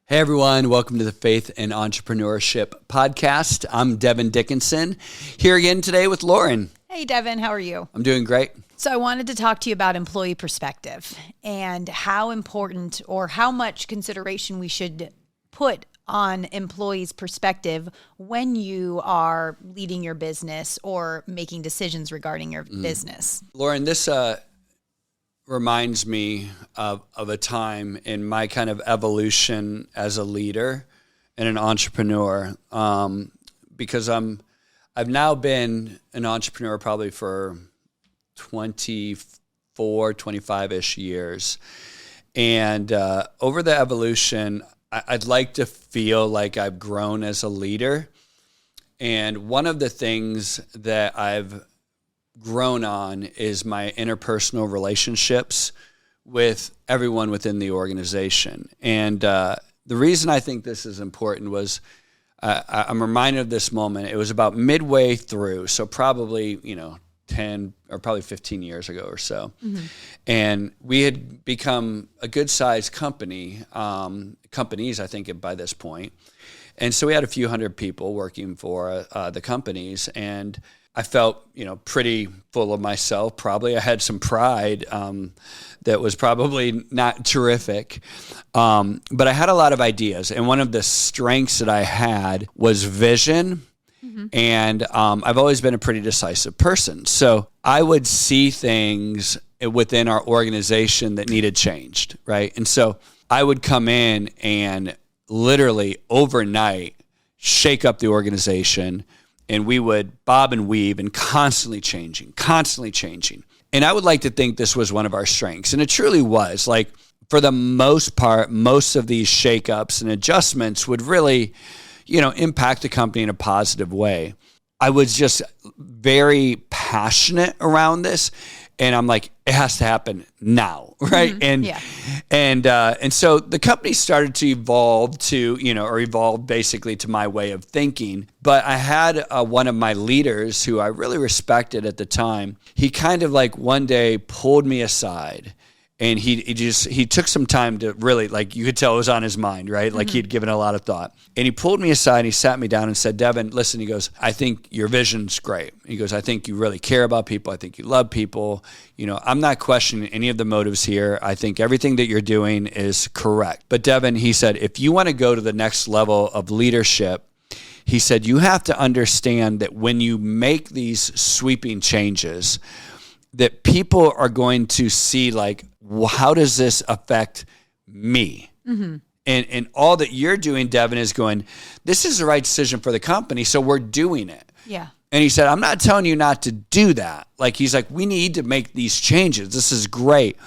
Hey everyone, welcome to the Faith and Entrepreneurship Podcast. I'm Devin Dickinson, here again today with Lauren. Hey Devin, how are you? I'm doing great. So I wanted to talk to you about employee perspective and how important or how much consideration we should put on employees' perspective when you are leading your business or making decisions regarding your business. Lauren, this reminds me of a time in my kind of evolution as a leader and an entrepreneur, because I've now been an entrepreneur probably for 24, 25-ish years. And over the evolution, I'd like to feel like I've grown as a leader. And one of the things that I've grown on is my interpersonal relationships with everyone within the organization. And the reason I think this is important was I'm reminded of this moment. It was about midway through, so probably, 10 or probably 15 years ago or so. Mm-hmm. And we had become a good-sized company, companies, I think, by this point. And so we had a few hundred people working for the companies, and I felt, pretty full of myself. Probably I had some pride that was probably not terrific, but I had a lot of ideas. And one of the strengths that I had was vision. Mm-hmm. And I've always been a pretty decisive person. So I would see things within our organization that needed changed, right? And so I would come in and literally overnight shake up the organization, and we would bob and weave and constantly changing. And I would like to think this was one of our strengths. And it truly was. Like, for the most part, most of these shakeups and adjustments would really, impact the company in a positive way. I was just very passionate around this. And I'm like, it has to happen now, right? Mm-hmm. And so the company started to evolve evolved basically to my way of thinking. But I had one of my leaders who I really respected at the time. He kind of like one day pulled me aside, and he took some time to really, like, you could tell it was on his mind, right? Like, he'd given a lot of thought. And he pulled me aside and he sat me down and said, Devin, listen, he goes, I think your vision's great. He goes, I think you really care about people. I think you love people. I'm not questioning any of the motives here. I think everything that you're doing is correct. But Devin, he said, if you want to go to the next level of leadership, he said, you have to understand that when you make these sweeping changes, that people are going to see, like, well, how does this affect me? Mm-hmm. And all that you're doing, Devin, is going, this is the right decision for the company, so we're doing it. Yeah. And he said, I'm not telling you not to do that. Like, he's like, we need to make these changes. This is great.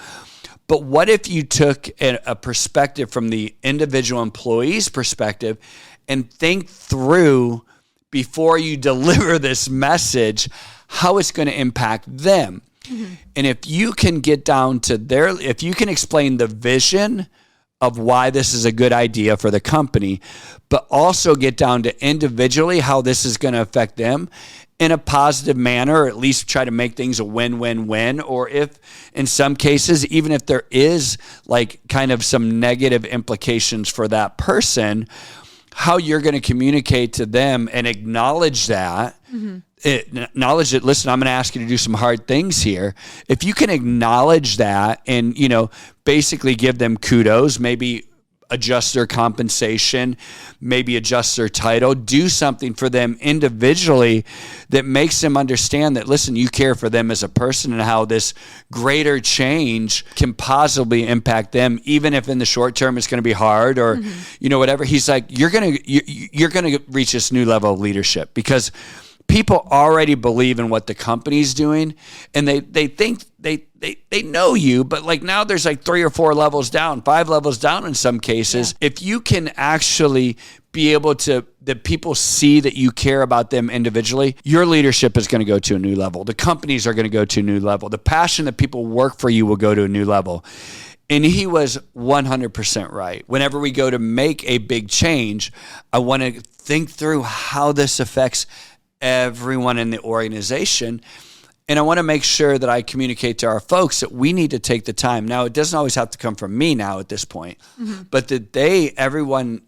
But what if you took a perspective from the individual employee's perspective and think through, before you deliver this message, how it's going to impact them? Mm-hmm. And if you can get down to if you can explain the vision of why this is a good idea for the company, but also get down to individually how this is going to affect them in a positive manner, or at least try to make things a win-win-win, or if in some cases, even if there is like kind of some negative implications for that person, how you're going to communicate to them and acknowledge that. Mm-hmm. Acknowledge that, listen, I'm going to ask you to do some hard things here. If you can acknowledge that and, basically give them kudos, maybe adjust their compensation, maybe adjust their title, do something for them individually that makes them understand that, listen, you care for them as a person and how this greater change can possibly impact them, even if in the short term it's going to be hard or, whatever. He's like, you're going to reach this new level of leadership because people already believe in what the company's doing, and they think they know you, but like now there's like 3 or 4 levels down, 5 levels down in some cases. Yeah. If you can actually be able to, that people see that you care about them individually, your leadership is going to go to a new level. The companies are going to go to a new level. The passion that people work for you will go to a new level. And he was 100% right. Whenever we go to make a big change, I want to think through how this affects everyone in the organization. And I want to make sure that I communicate to our folks that we need to take the time. Now, it doesn't always have to come from me now at this point, but that everyone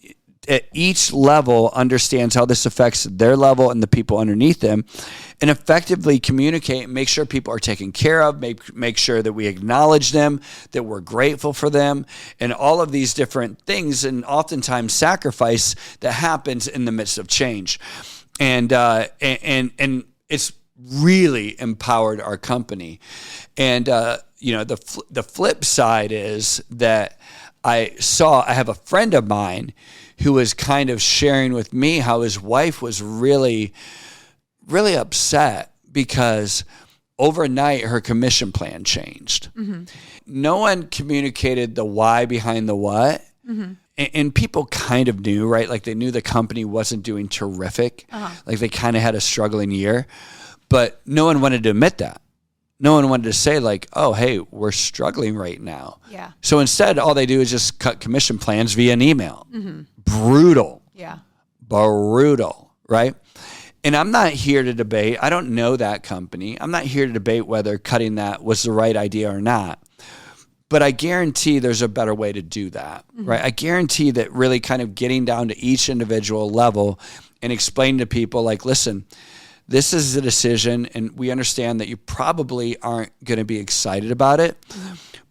at each level understands how this affects their level and the people underneath them, and effectively communicate and make sure people are taken care of, make sure that we acknowledge them, that we're grateful for them, and all of these different things, and oftentimes sacrifice that happens in the midst of change. And it's really empowered our company. And, the flip side is that I have a friend of mine who was kind of sharing with me how his wife was really, really upset because overnight her commission plan changed. No one communicated the why behind the what. And people kind of knew, right? Like they knew the company wasn't doing terrific. Like they kind of had a struggling year, but no one wanted to admit that. No one wanted to say like, oh, hey, we're struggling right now. Yeah. So instead, all they do is just cut commission plans via an email. Brutal. Yeah. Brutal, right? And I'm not here to debate. I don't know that company. I'm not here to debate whether cutting that was the right idea or not. But I guarantee there's a better way to do that, right? I guarantee that really kind of getting down to each individual level and explaining to people like, listen, this is a decision, and we understand that you probably aren't going to be excited about it.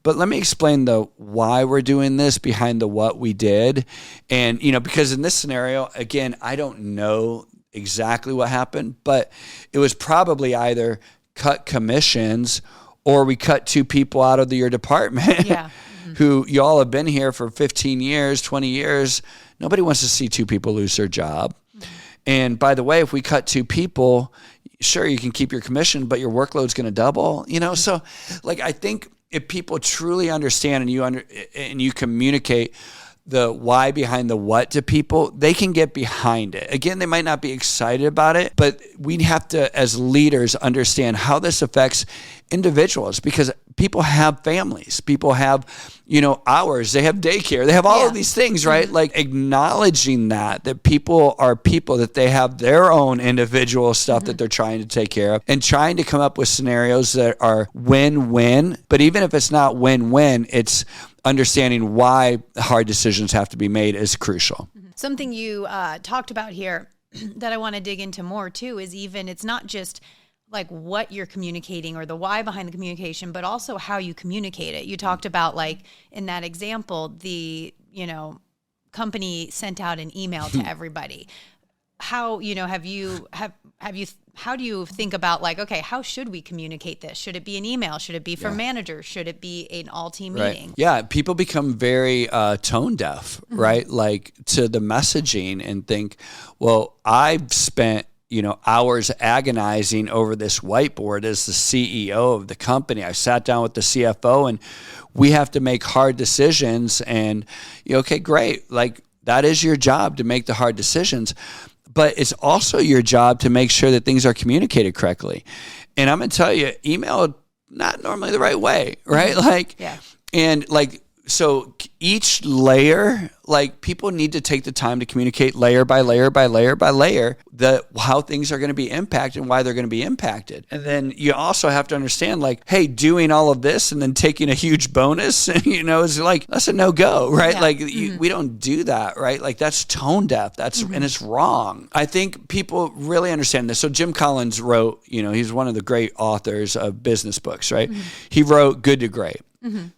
But let me explain the why we're doing this behind the what we did. And, because in this scenario, again, I don't know exactly what happened, but it was probably either cut commissions or we cut 2 people out of your department who you all have been here for 15 years, 20 years. Nobody wants to see 2 people lose their job. And by the way, if we cut 2 people, sure, you can keep your commission, but your workload's going to double, So like, I think if people truly understand and you communicate the why behind the what to people, they can get behind it. Again, they might not be excited about it, but we have to, as leaders, understand how this affects individuals, because people have families, people have, hours, they have daycare, they have all of these things, right? Like acknowledging that people are people, that they have their own individual stuff that they're trying to take care of, and trying to come up with scenarios that are win-win. But even if it's not win-win, it's understanding why hard decisions have to be made is crucial. Something you talked about here that I want to dig into more too is it's not just like what you're communicating or the why behind the communication, but also how you communicate it. You talked about, like, in that example, the, company sent out an email to everybody. How, how do you think about, like, okay, how should we communicate this? Should it be an email? Should it be for managers? Should it be an all-team meeting? Yeah, people become very tone deaf, right? Like, to the messaging, and think, well, I've spent hours agonizing over this whiteboard as the CEO of the company. I sat down with the CFO, and we have to make hard decisions. And, okay, great. Like, that is your job, to make the hard decisions. But it's also your job to make sure that things are communicated correctly. And I'm going to tell you, email, not normally the right way, right? Like, and like, so each layer, like, people need to take the time to communicate layer by layer by layer by layer how things are going to be impacted and why they're going to be impacted. And then you also have to understand, like, hey, doing all of this and then taking a huge bonus, is like, that's a no-go, right? Like, we don't do that, right? Like, that's tone deaf. And it's wrong. I think people really understand this. So Jim Collins wrote, he's one of the great authors of business books, right? He wrote Good to Great.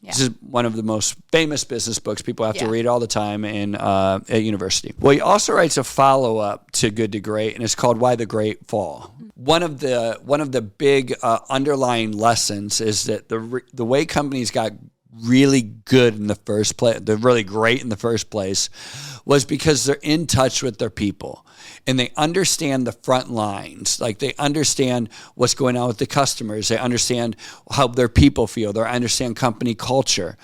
This is one of the most famous business books. People have to read all the time at university. Well, he also writes a follow-up to Good to Great, and it's called Why the Great Fall. One of the big underlying lessons is that the way companies got really good in the first place, they're really great in the first place, was because they're in touch with their people. And they understand the front lines. Like, they understand what's going on with the customers. They understand how their people feel. They understand company culture.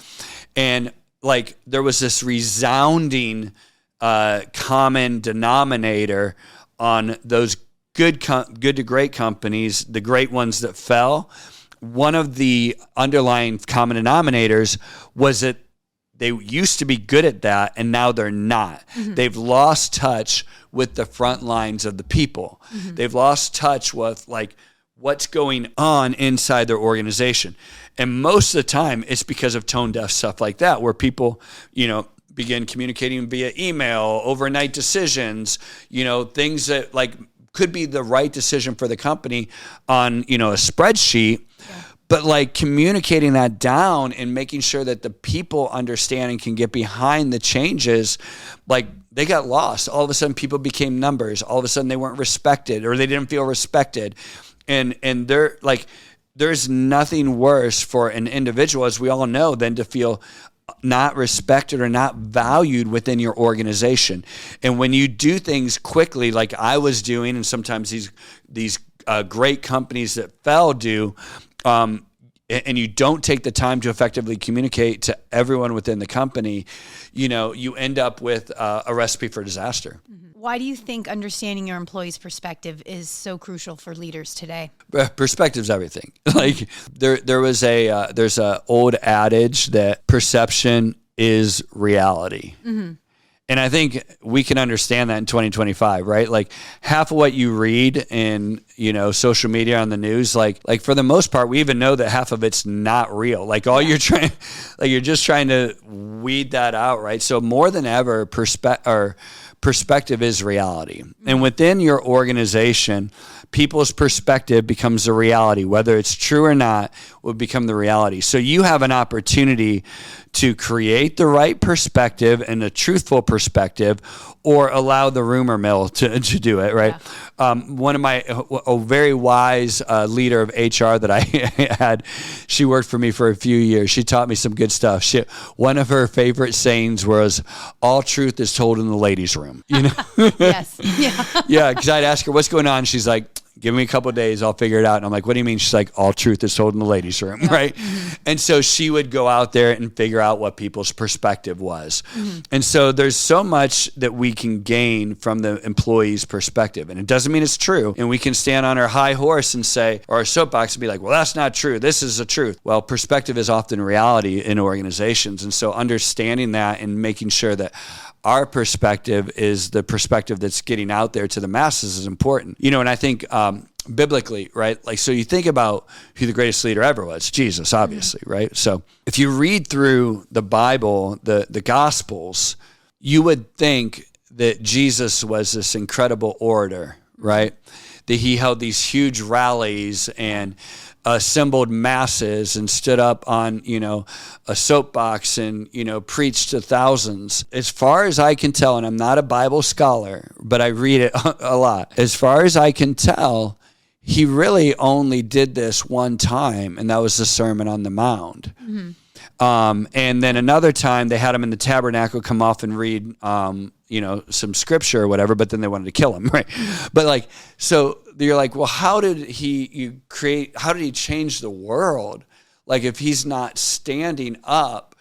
And, like, there was this resounding common denominator on those good to great companies, the great ones that fell. One of the underlying common denominators was that they used to be good at that, and now they're not. They've lost touch with the front lines of the people. They've lost touch with, like, what's going on inside their organization. And most of the time, it's because of tone deaf stuff like that, where people, begin communicating via email, overnight decisions, things that like could be the right decision for the company on, a spreadsheet. Yeah. But like communicating that down and making sure that the people understand and can get behind the changes, like they got lost. All of a sudden people became numbers. All of a sudden they weren't respected, or they didn't feel respected. And they're like, there's nothing worse for an individual, as we all know, than to feel not respected or not valued within your organization. And when you do things quickly, like I was doing, and sometimes these great companies that fell do, and you don't take the time to effectively communicate to everyone within the company, you end up with a recipe for disaster. Why do you think understanding your employees' perspective is so crucial for leaders today? Perspective's everything. Like there's a old adage that perception is reality. Mm-hmm. And I think we can understand that in 2025, right? Like half of what you read in, social media on the news, like for the most part, we even know that half of it's not real. Like you're just trying to weed that out, right? So more than ever, perspective is reality. And within your organization, people's perspective becomes the reality. Whether it's true or not, will become the reality. So you have an opportunity to create the right perspective and a truthful perspective, or allow the rumor mill to do it, right? Yeah. One of a very wise leader of HR that I had, she worked for me for a few years. She taught me some good stuff. One of her favorite sayings was, "All truth is told in the ladies' room." Yes. Yeah. Yeah, because I'd ask her, "What's going on?" She's like, "Give me a couple of days, I'll figure it out." And I'm like, "What do you mean?" She's like, "All truth is told in the ladies' room," right? Mm-hmm. And so she would go out there and figure out what people's perspective was. Mm-hmm. And so there's so much that we can gain from the employee's perspective. And it doesn't mean it's true. And we can stand on our high horse and say, or our soapbox and be like, "Well, that's not true. This is the truth." Well, perspective is often reality in organizations. And so understanding that and making sure that our perspective is the perspective that's getting out there to the masses is important. And I think biblically, right? Like, so you think about who the greatest leader ever was, Jesus, obviously, mm-hmm. right? So if you read through the Bible, the Gospels, you would think that Jesus was this incredible orator, right? That he held these huge rallies and assembled masses and stood up on, a soapbox and, preached to thousands. As far as I can tell, and I'm not a Bible scholar, but I read it a lot. As far as I can tell, he really only did this one time, and that was the Sermon on the Mount. Mm-hmm. And then another time they had him in the tabernacle come off and read, some scripture or whatever, but then they wanted to kill him, right? But so you're like, well, how did he change the world? Like if he's not standing up,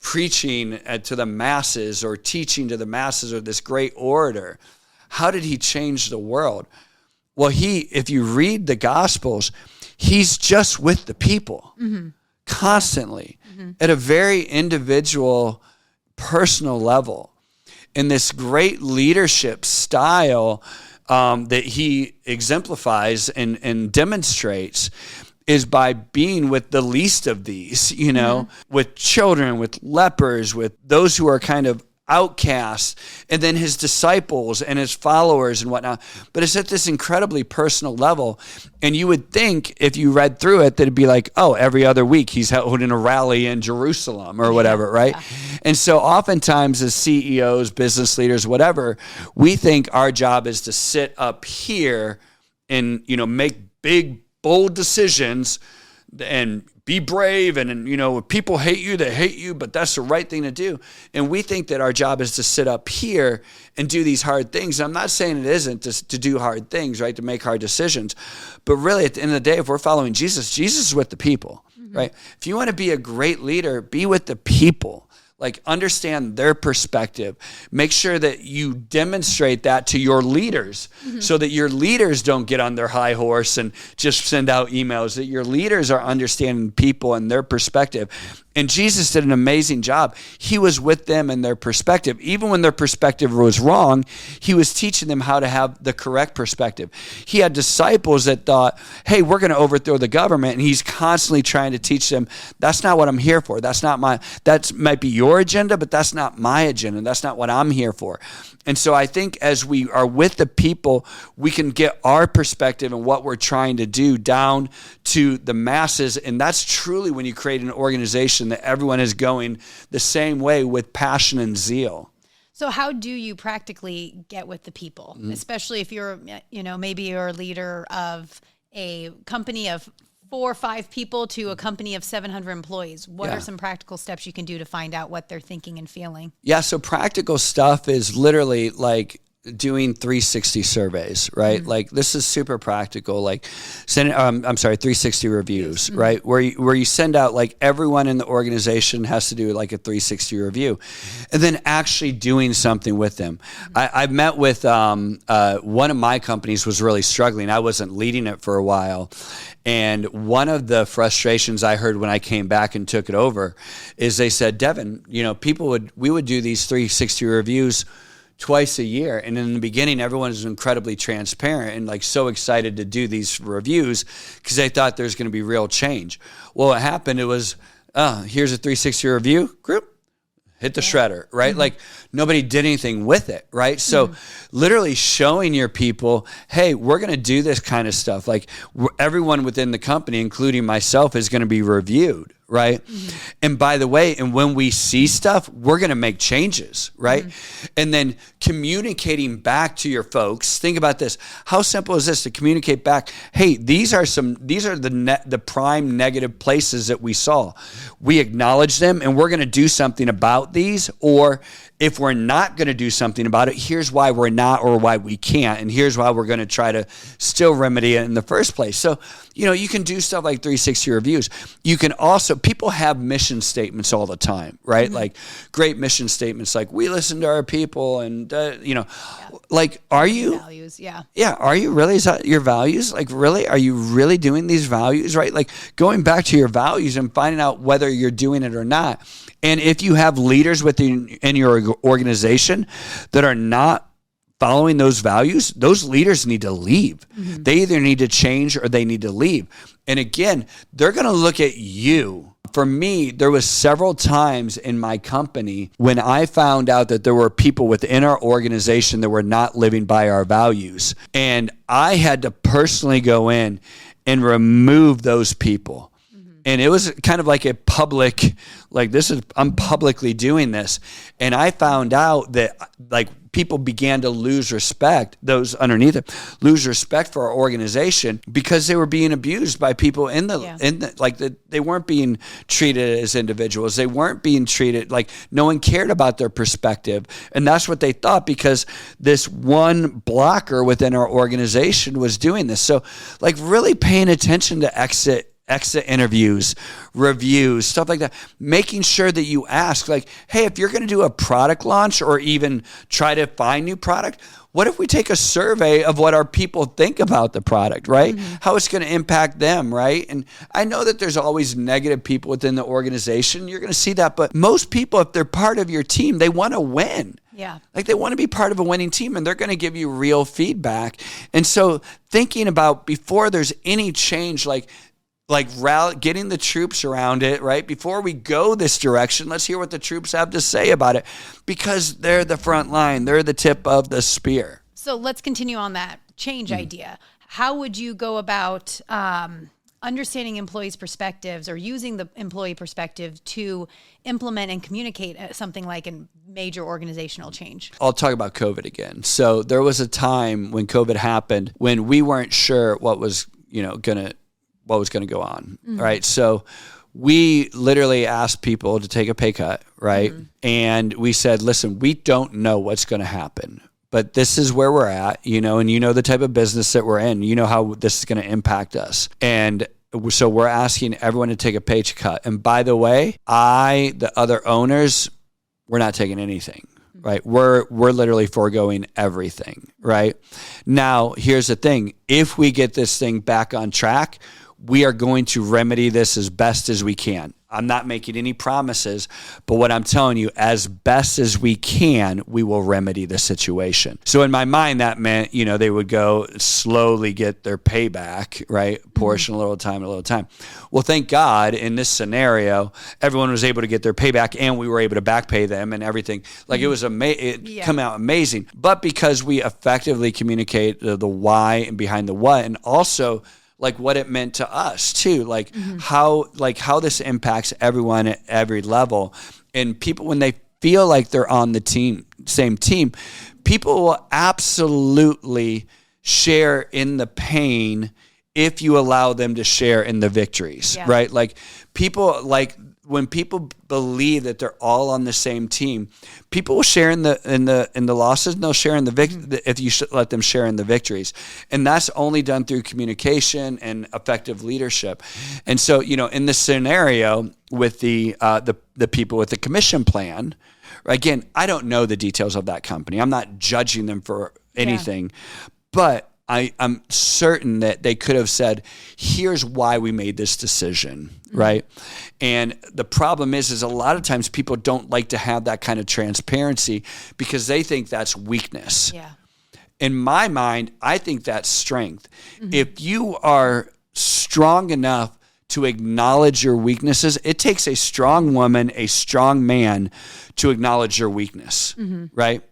preaching to the masses or teaching to the masses, or this great orator, how did he change the world? Well, if you read the Gospels, he's just with the people. Mm-hmm. Constantly, mm-hmm. at a very individual, personal level. And this great leadership style that he exemplifies and demonstrates is by being with the least of these, mm-hmm. with children, with lepers, with those who are kind of outcasts, and then his disciples and his followers and whatnot. But it's at this incredibly personal level. And you would think if you read through it that it'd be like, oh, every other week he's holding a rally in Jerusalem or whatever, right? Yeah. And so oftentimes as CEOs, business leaders, whatever, we think our job is to sit up here and, make big, bold decisions and be brave, and if people hate you, they hate you, but that's the right thing to do. And we think that our job is to sit up here and do these hard things. I'm not saying it isn't to do hard things, right, to make hard decisions. But really, at the end of the day, if we're following Jesus, Jesus is with the people, mm-hmm. right? If you want to be a great leader, be with the people. Like, understand their perspective. Make sure that you demonstrate that to your leaders, mm-hmm. so that your leaders don't get on their high horse and just send out emails, that your leaders are understanding people and their perspective. And Jesus did an amazing job. He was with them in their perspective. Even when their perspective was wrong, he was teaching them how to have the correct perspective. He had disciples that thought, hey, we're going to overthrow the government. And he's constantly trying to teach them, that's not what I'm here for. That might be your agenda, but that's not my agenda. That's not what I'm here for. And so I think as we are with the people, we can get our perspective and what we're trying to do down to the masses. And that's truly when you create an organization that everyone is going the same way with passion and zeal. So how do you practically get with the people, especially if you're, maybe you're a leader of a company of 4 or 5 people to a company of 700 employees? What are some practical steps you can do to find out what they're thinking and feeling? Yeah, so practical stuff is literally like doing 360 surveys, right? Like this is super practical. Like 360 reviews, right? Where you send out, like, everyone in the organization has to do like a 360 review, and then actually doing something with them. I've met with one of my companies was really struggling. I wasn't leading it for a while. And one of the frustrations I heard when I came back and took it over is they said, Devin, we would do these 360 reviews twice a year. And in the beginning, everyone was incredibly transparent and like so excited to do these reviews because they thought there's going to be real change. Well, what happened, it was, here's a 360 review group. Hit the shredder, right? Like nobody did anything with it, right? So literally showing your people, hey, we're going to do this kind of stuff. Like everyone within the company, including myself, is going to be reviewed, right? And by the way, and when we see stuff, we're going to make changes, right? And then communicating back to your folks. Think about this. How simple is this to communicate back? Hey, these are the prime negative places that we saw. We acknowledge them and we're going to do something about these, or if we're not going to do something about it, here's why we're not or why we can't, and here's why we're going to try to still remedy it in the first place. So, you can do stuff like 360 reviews. You can also, people have mission statements all the time, right? Like great mission statements like, we listen to our people and, like, are you? Values, yeah. Yeah, are you really? Is that your values? Like, really? Are you really doing these values, right? Like going back to your values and finding out whether you're doing it or not. And if you have leaders in your organization that are not following those values, those leaders need to leave. They either need to change or they need to leave. And again, they're going to look at you. For me, there was several times in my company when I found out that there were people within our organization that were not living by our values. And I had to personally go in and remove those people. And it was kind of like a public, like I'm publicly doing this. And I found out that like people began to lose respect, those underneath it, lose respect for our organization because they were being abused by people they weren't being treated as individuals. They weren't being treated like no one cared about their perspective. And that's what they thought because this one blocker within our organization was doing this. So like really paying attention to exit interviews, reviews, stuff like that, making sure that you ask like, hey, if you're going to do a product launch or even try to find new product, what if we take a survey of what our people think about the product, right? How it's going to impact them, right? And I know that there's always negative people within the organization. You're going to see that. But most people, if they're part of your team, they want to win. Yeah. Like they want to be part of a winning team and they're going to give you real feedback. And so thinking about before there's any change, like getting the troops around it, right? Before we go this direction, let's hear what the troops have to say about it because they're the front line. They're the tip of the spear. So let's continue on that change idea. How would you go about understanding employees' perspectives or using the employee perspective to implement and communicate something like a major organizational change? I'll talk about COVID again. So there was a time when COVID happened when we weren't sure what was going to go on, right? So we literally asked people to take a pay cut, right? And we said, listen, we don't know what's going to happen, but this is where we're at, and the type of business that we're in, how this is going to impact us. And so we're asking everyone to take a pay cut. And by the way, the other owners, we're not taking anything. Right. We're literally foregoing everything. Right. Now, here's the thing. If we get this thing back on track, we are going to remedy this as best as we can. I'm not making any promises, but what I'm telling you, as best as we can, we will remedy the situation. So in my mind, that meant, they would go slowly get their payback, right? Portion a little time, a little time. Well, thank God in this scenario, everyone was able to get their payback and we were able to back pay them and everything. Like it was come out amazing. But because we effectively communicate the why and behind the what, and also like what it meant to us too, how this impacts everyone at every level. And people, when they feel like they're on the same team, people will absolutely share in the pain if you allow them to share in the victories, right? Like when people believe that they're all on the same team, people will share in the losses, and they'll share in the if you let them share in the victories. And that's only done through communication and effective leadership. And so, in this scenario with the people with the commission plan, again, I don't know the details of that company. I'm not judging them for anything, but I'm certain that they could have said, here's why we made this decision, right? And the problem is a lot of times people don't like to have that kind of transparency because they think that's weakness. Yeah. In my mind, I think that's strength. If you are strong enough to acknowledge your weaknesses, it takes a strong woman, a strong man to acknowledge your weakness, right?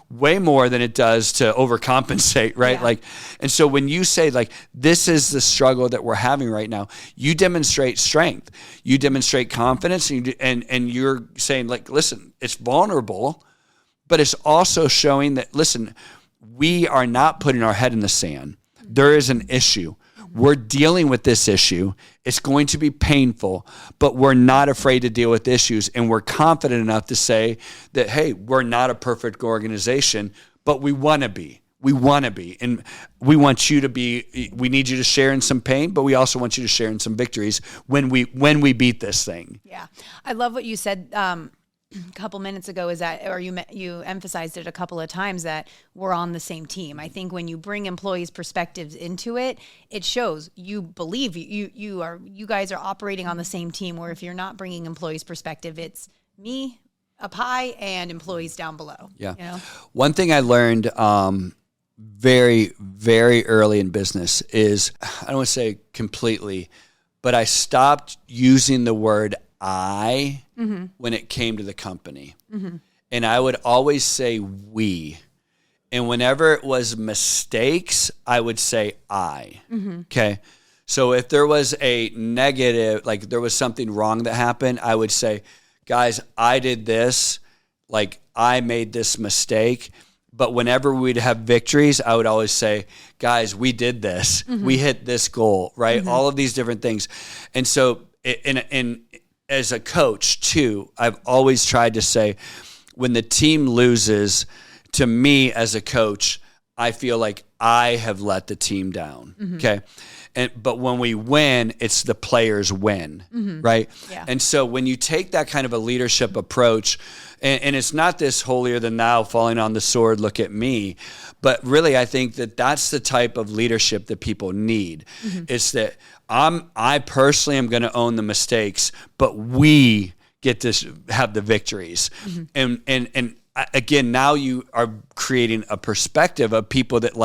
Way more than it does to overcompensate, right? Yeah. And so when you say this is the struggle that we're having right now, you demonstrate strength, you demonstrate confidence, and you're saying listen, it's vulnerable, but it's also showing that, listen, we are not putting our head in the sand. There is an issue. We're dealing with this issue. It's going to be painful, but we're not afraid to deal with issues. And we're confident enough to say that, hey, we're not a perfect organization, but we want to be. We want to be. And we want you to be, we need you to share in some pain, but we also want you to share in some victories when we beat this thing. Yeah. I love what you said a couple minutes ago, is that, or you emphasized it a couple of times, that we're on the same team. I think when you bring employees' perspectives into it, it shows you believe you guys are operating on the same team, where if you're not bringing employees' perspective, it's me up high and employees down below. Yeah. One thing I learned very, very early in business is, I don't want to say completely, but I stopped using the word I when it came to the company. And I would always say we. And whenever it was mistakes, I would say I. Okay. So if there was a negative, there was something wrong that happened, I would say, guys, I did this, I made this mistake. But whenever we'd have victories, I would always say, guys, we did this. We hit this goal, right? All of these different things. And so as a coach too, I've always tried to say, when the team loses, to me as a coach, I feel like I have let the team down. Okay. But when we win, it's the players win, right? Yeah. And so when you take that kind of a leadership approach, and it's not this holier than thou, falling on the sword, look at me, but really I think that that's the type of leadership that people need. It's that I personally am going to own the mistakes, but we get to have the victories. And again, now you are creating a perspective of people that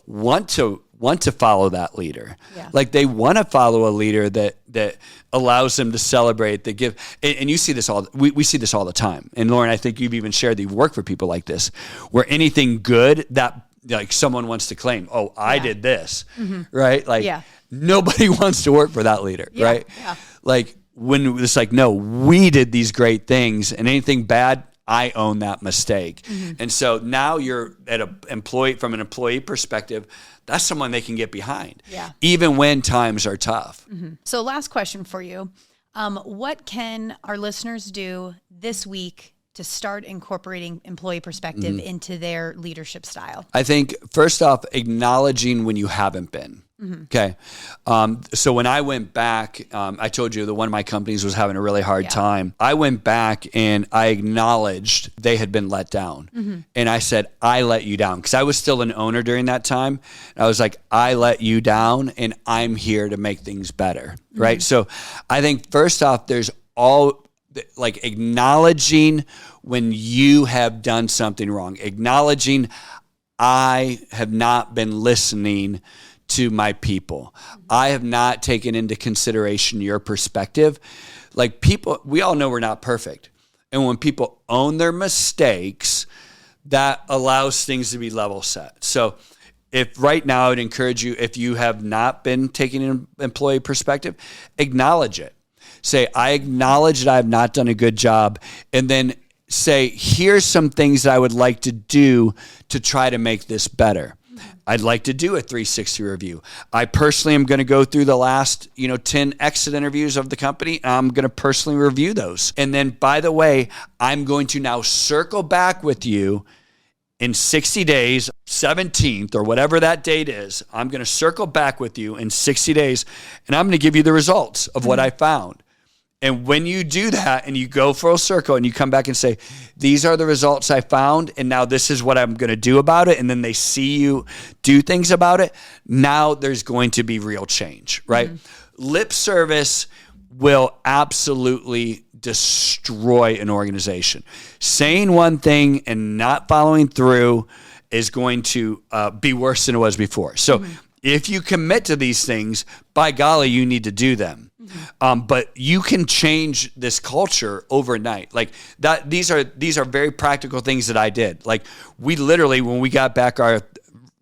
want to follow that leader. Yeah. They want to follow a leader that allows them to celebrate, that give, and you see this we see this all the time. And Lauren, I think you've even shared that you work for people like this, where anything good that someone wants to claim, I did this, right? Nobody wants to work for that leader, right? Yeah. When it's no, we did these great things, and anything bad, I own that mistake. And so now you're from an employee perspective, that's someone they can get behind, even when times are tough. So last question for you. What can our listeners do this week to start incorporating employee perspective into their leadership style? I think, first off, acknowledging when you haven't been. Okay. So when I went back, I told you that one of my companies was having a really hard time. I went back and I acknowledged they had been let down. And I said, I let you down, because I was still an owner during that time. And I was like, I let you down and I'm here to make things better. Right. So I think first off, there's like acknowledging when you have done something wrong, acknowledging I have not been listening to my people. I have not taken into consideration your perspective. Like people, we all know we're not perfect. And when people own their mistakes, that allows things to be level set. So if right now I would encourage you, if you have not been taking an employee perspective, acknowledge it. Say, I acknowledge that I have not done a good job. And then say, here's some things that I would like to do to try to make this better. I'd like to do a 360 review. I personally am going to go through the last, 10 exit interviews of the company. And I'm going to personally review those. And then, by the way, I'm going to now circle back with you in 60 days, 17th or whatever that date is. I'm going to circle back with you in 60 days, and I'm going to give you the results of what I found. And when you do that and you go full circle and you come back and say, these are the results I found, and now this is what I'm going to do about it, and then they see you do things about it, now there's going to be real change, right? Lip service will absolutely destroy an organization. Saying one thing and not following through is going to be worse than it was before. So if you commit to these things, by golly, you need to do them. But you can change this culture overnight. Like that, these are very practical things that I did. Like we literally, when we got back our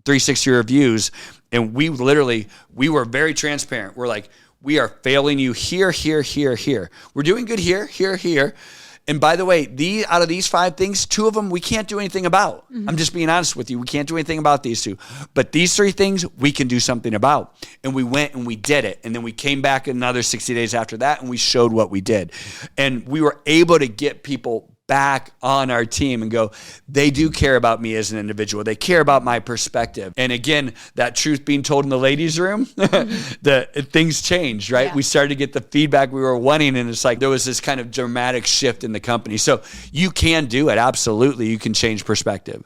360 reviews, and we were very transparent. We're like, we are failing you here, here, here, here. We're doing good here, here, here. And by the way, out of these 5 things, 2 of them we can't do anything about. I'm just being honest with you. We can't do anything about these 2. But these 3 things we can do something about. And we went and we did it. And then we came back another 60 days after that and we showed what we did. And we were able to get people back on our team and go, they do care about me as an individual. They care about my perspective. And again, that truth being told in the ladies' room, things changed, right? Yeah. We started to get the feedback we were wanting, and it's like there was this kind of dramatic shift in the company. So you can do it. Absolutely. You can change perspective.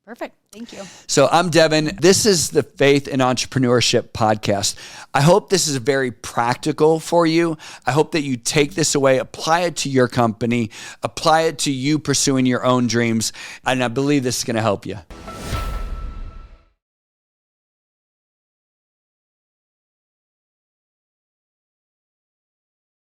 Perfect. Thank you. So I'm Devin. This is the Faith and Entrepreneurship Podcast. I hope this is very practical for you. I hope that you take this away, apply it to your company, apply it to you pursuing your own dreams, and I believe this is going to help you.